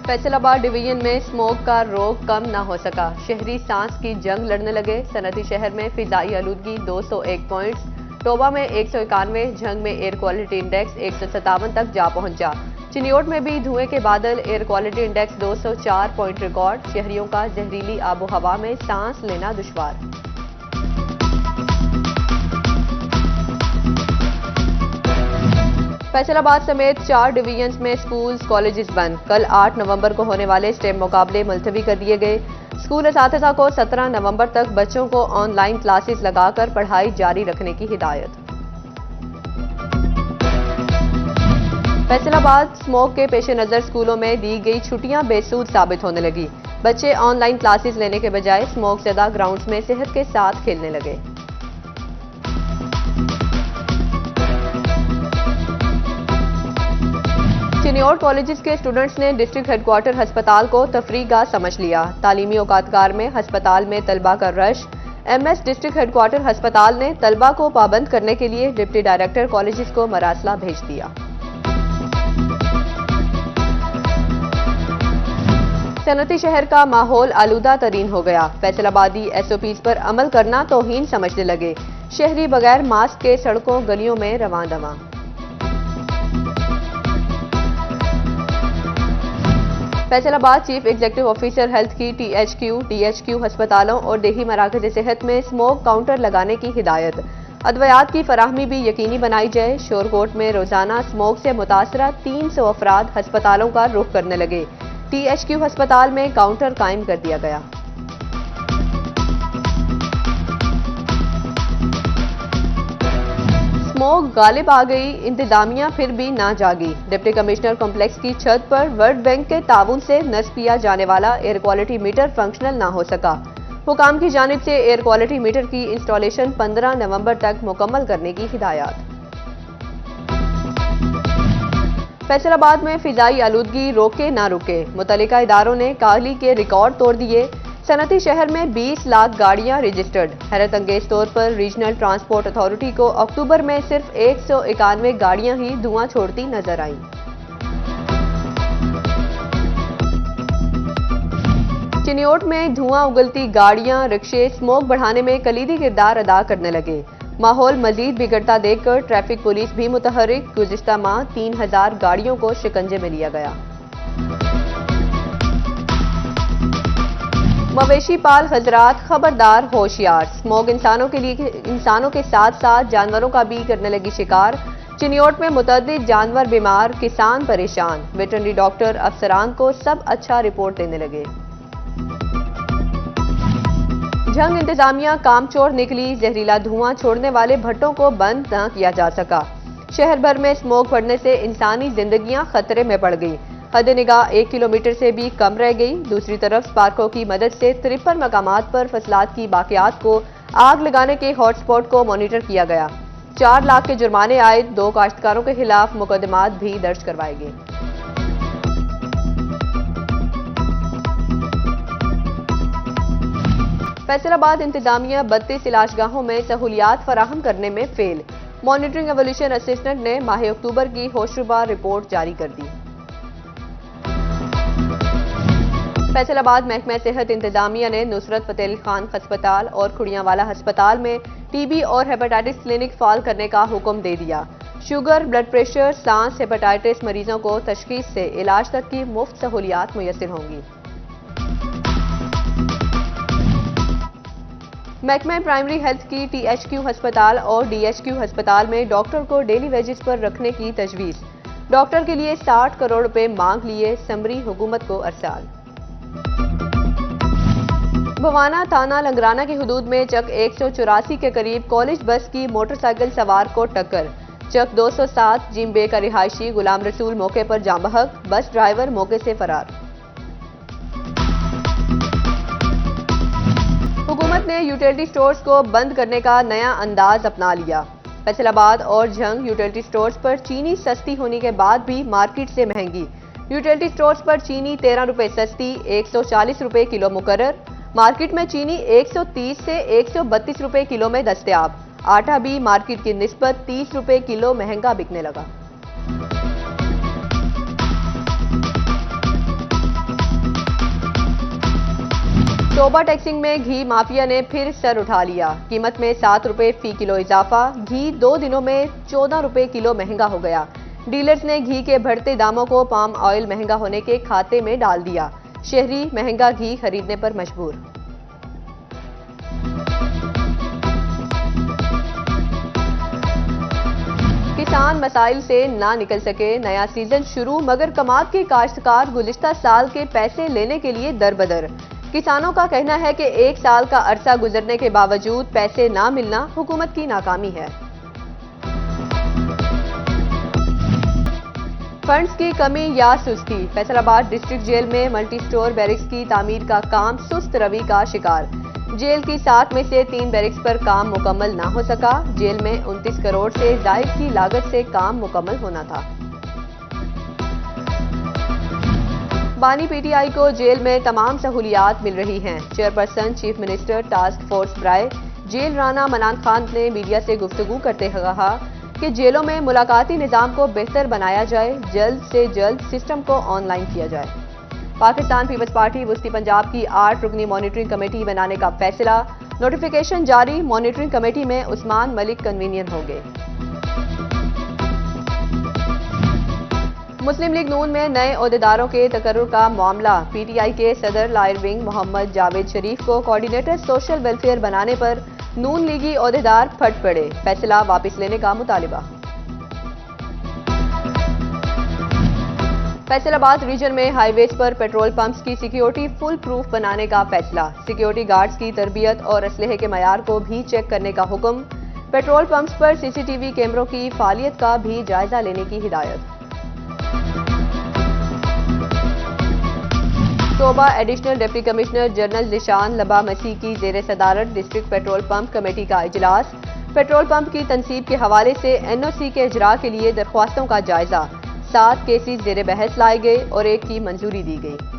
Faisalabad division में smoke का रोग कम न हो सका, शहरी सांस की जंग लड़ने लगे। सनती शहर में फिजाई आलूदगी 201 पॉइंट्स, टोबा में 191, झंग में एयर क्वालिटी इंडेक्स 157 तक जा पहुंचा। चिनियोट में भी धुएं के बादल, air quality index 204 point record. शहरियों का जहरीली आबो हवा में सांस लेना दुश्वार। फैसलाबाद समेत 4 डिवीजन्स में स्कूल्स कॉलेजेस बंद। कल 8 नवंबर को होने वाले स्टेम मुकाबले मुलतवी कर दिए गए। स्कूल असातिज़ा को 17 नवंबर तक बच्चों को ऑनलाइन क्लासेस लगाकर पढ़ाई जारी रखने की हिदायत। फैसलाबाद स्मोक के पेश नज़र स्कूलों में दी गई छुट्टियां बेसूद साबित होने लगी। बच्चे ऑनलाइन क्लासेस लेने के बजाय स्मोक ज़दा ग्राउंड्स में सेहत के साथ खेलने लगे। चिनियोट कॉलेजेस के स्टूडेंट्स ने डिस्ट्रिक्ट हेडक्वार्टर हस्पताल को तफरीगाह समझ लिया। तालीमी औकातकार में हस्पताल में तलबा का रश। एमएस डिस्ट्रिक्ट हेडक्वार्टर हस्पताल ने तलबा को पाबंद करने के लिए डिप्टी डायरेक्टर कॉलेजेस को मरासला भेज दिया। सनती शहर का माहौल आलूदा तरीन हो गया। फैसलाबादी एसओपीज पर अमल करना तौहीन समझने लगे। शहरी बगैर मास्क के सड़कों गलियों में रवां दवां। Faisalabad chief executive officer health की टीएचक्यू, डीएचक्यू अस्पतालों और देही मराकज सेहत में स्मोक काउंटर लगाने की हिदायत। अद्वियात की फराहमी भी यकीनी बनाई जाए। शोरकोट में रोजाना स्मोक से मुतासरा 300 अफराद अस्पतालों का रुख करने लगे। टीएचक्यू अस्पताल में काउंटर कायम कर दिया गया। स्मोक गालिब आ गई, इंतजामिया फिर भी ना जागी। डिप्टी कमिश्नर कॉम्प्लेक्स की छत पर वर्ल्ड बैंक के ताउन से नस्ब किया जाने वाला एयर क्वालिटी मीटर फंक्शनल ना हो सका। हुकाम की जानिब से एयर क्वालिटी मीटर की इंस्टॉलेशन 15 नवंबर तक मुकम्मल करने की हिदायत। फैसलाबाद में फिजाई आलूदगी रोके ना रुके, मुतल्लिका इदारों ने काहली के रिकॉर्ड तोड़ दिए। सनती शहर में 20 लाख गाड़ियां रजिस्टर्ड। हैरत अंगेज तौर पर रीजनल ट्रांसपोर्ट अथॉरिटी को अक्टूबर में सिर्फ 191 गाड़ियां ही धुआं छोड़ती नजर आईं। चिनियोट में धुआं उगलती गाड़ियां, रिक्शे स्मोक बढ़ाने में कलीदी किरदार अदा करने लगे। माहौल मजीद बिगड़ता देखकर ट्रैफिक पुलिस भी मुतहर्रिक। गुज़िश्ता माह 3000 गाड़ियों को शिकंजे में लिया गया। मवेशी पाल हजरात खबरदार होशियार, स्मोक इंसानों के साथ साथ जानवरों का भी करने लगी शिकार। चिनियोट में मुतअद्दिद जानवर बीमार, किसान परेशान। वेटरनरी डॉक्टर अफसरान को सब अच्छा रिपोर्ट देने लगे। झंग इंतजामिया कामचोर निकली, जहरीला धुआं छोड़ने वाले भट्टों को बंद न किया जा सका। शहर भर में स्मोक बढ़ने से इंसानी जिंदगियां खतरे में पड़ गई। हद निगाह 1 किलोमीटर से भी कम रह गई। दूसरी तरफ स्पार्को की मदद से 53 मकामात पर फसलात की बाकियात को आग लगाने के हॉटस्पॉट को मॉनिटर किया गया। 4 लाख के जुर्माने आए। 2 काश्तकारों के खिलाफ मुकदमात भी दर्ज करवाए गए। फैसलाबाद इंतजामिया 32 इलाजगाहों में सहूलियात फराहम करने में फेल। मॉनिटरिंग एवोल्यूशन असिस्टेंट ने माह अक्टूबर की होशरुबा रिपोर्ट जारी कर दी। फैसलाबाद महकमा सेहत इंतजामिया ने नुसरत फतेह अली खान अस्पताल और खुड़ियावाला अस्पताल में टीबी और हेपेटाइटिस क्लिनिक फाल करने का हुक्म दे दिया। शुगर, ब्लड प्रेशर, सांस, हेपेटाइटिस मरीजों को तशखीस से इलाज तक की मुफ्त सहूलियात मुयस्सर होंगी। महकमा प्राइमरी हेल्थ की टीएचक्यू अस्पताल और डीएचक्यू अस्पताल में डॉक्टर को डेली वेजेस पर रखने की तजवीज। डॉक्टर के लिए 60 करोड़ रुपए मांग लिए, समरी हुकूमत को अरसाल। भवाना थाना लंगराना की हुदूद में चक 184 के करीब कॉलेज बस की मोटरसाइकिल सवार को टक्कर। चक 207 जिम्बे का रिहायशी गुलाम रसूल मौके पर जाँ बहक, बस ड्राइवर मौके से फरार। हुकूमत ने यूटिलिटी स्टोर्स को बंद करने का नया अंदाज अपना लिया। फैसलाबाद और झंग यूटिलिटी स्टोर्स पर चीनी सस्ती होने के बाद भी मार्केट से महंगी। यूटिलिटी स्टोर्स पर चीनी 13 रुपए सस्ती, 140 रुपए किलो मुकर्रर। मार्केट में चीनी 130 से 132 रुपए किलो में दस्तयाब। आटा भी मार्केट की निस्बत 30 रुपए किलो महंगा बिकने लगा। तोबा टैक्सिंग में घी माफिया ने फिर सर उठा लिया। कीमत में 7 रुपए फी किलो इजाफा। घी 2 दिनों में 14 रुपए किलो महंगा हो गया। डीलर्स ने घी के बढ़ते दामों को पाम ऑयल महंगा होने के खाते में डाल दिया। शहरी महंगा घी खरीदने पर मजबूर। किसान मसाइल से ना निकल सके। नया सीजन शुरू मगर कमाद के काश्तकार गुज़िश्ता साल के पैसे लेने के लिए दरबदर। किसानों का कहना है कि 1 साल का अरसा गुजरने के बावजूद पैसे ना मिलना हुकूमत की नाकामी है। फंड्स की कमी या सुस्ती। फैसलाबाद डिस्ट्रिक्ट जेल में मल्टी स्टोर बैरिक्स की तामीर का काम सुस्त रवि का शिकार। जेल की 7 में से 3 बैरिक्स पर काम मुकम्मल ना हो सका। जेल में 29 करोड़ से जायद की लागत से काम मुकम्मल होना था। बानी पीटीआई को जेल में तमाम सहूलियात मिल रही हैं। Chairperson chief minister task force ब्राय जेल राना मनान खान ने मीडिया से गुफ्तगू करते कहा कि जेलों में मुलाकाती निज़ाम को बेहतर बनाया जाए। जल्द से जल्द सिस्टम को ऑनलाइन किया जाए। पाकिस्तान पीपल्स पार्टी वस्ती पंजाब की 8 रुकनी मॉनिटरिंग कमेटी बनाने का फैसला। नोटिफिकेशन जारी। मॉनिटरिंग कमेटी में उस्मान मलिक कन्वीनियर होंगे। मुस्लिम लीग नून में नए ओहदेदारों के तकर्रुर का मामला। पीटीआई के सदर लायर विंग मोहम्मद जावेद शरीफ को कोऑर्डिनेटर सोशल वेलफेयर बनाने पर नून लीगी ओहदेदार फट पड़े। फैसला वापस लेने का मुतालिबा। फैसलाबाद रीजन में हाईवेज पर पेट्रोल पंप्स की सिक्योरिटी फुल प्रूफ बनाने का फैसला। सिक्योरिटी गार्ड्स की तरबियत और असलहे के मयार को भी चेक करने का हुक्म। पेट्रोल पंप्स पर सीसीटीवी कैमरों की फालियत का भी जायजा लेने की हिदायत। तोबा additional deputy commissioner general Zeeshan लबा मसीह की जेर सदारत डिस्ट्रिक्ट पेट्रोल पंप कमेटी का इजलास। पेट्रोल पंप की तनसीब के हवाले से एनओसी के इजरा के लिए दरख्वास्तों का जायजा। 7 केसेस जेर बहस लाए गए और 1 की मंजूरी दी गई।